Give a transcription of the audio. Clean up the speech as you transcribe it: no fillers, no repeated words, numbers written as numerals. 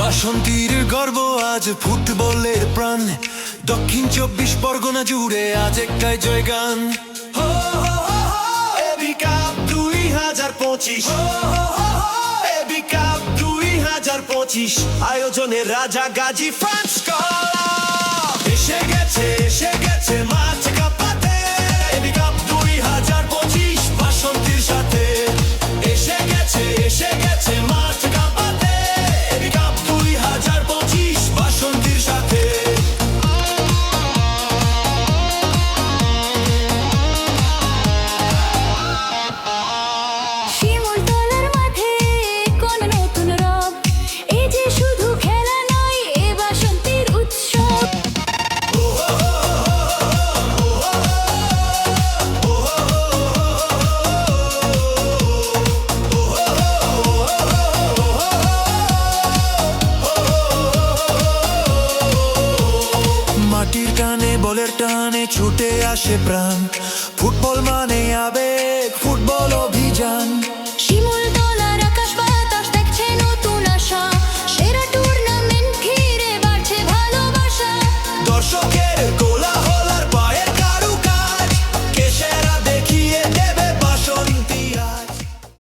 বাসন্তীর গর্ব আজ ফুটবলের প্রাণ, দক্ষিণ 24 পরগনা জুড়ে আজ একটাই জয়গান। এবি কাপ 2025, এবি কাপ 2025, আয়োজনের রাজা গাজী ফ্রান্স ক্লাব। এসে গেছে মাঠ কাঁপাতে, এবি কাপ 2025 বাসন্তীর সাথে। এসে গেছে মাঠ কাঁপাতে, এবি কাপ 2025 বাসন্তীর সাথে। শিমুলতলার মাঠে কোন নতুন রব, এই যে শুধু খেলা নয়, এ বাসন্তীর উৎসব। মাটির টানে বলের টানে ছুটে আসে প্রাণ, ফুটবল মানে আবেগ, ফুটবল অভিযান। শিমুলতলার আকাশ বাতাস দেখছে নতুন আশা, সেরা টুর্নামেন্ট ঘিরে বাড়ছে ভালোবাসা। দর্শকের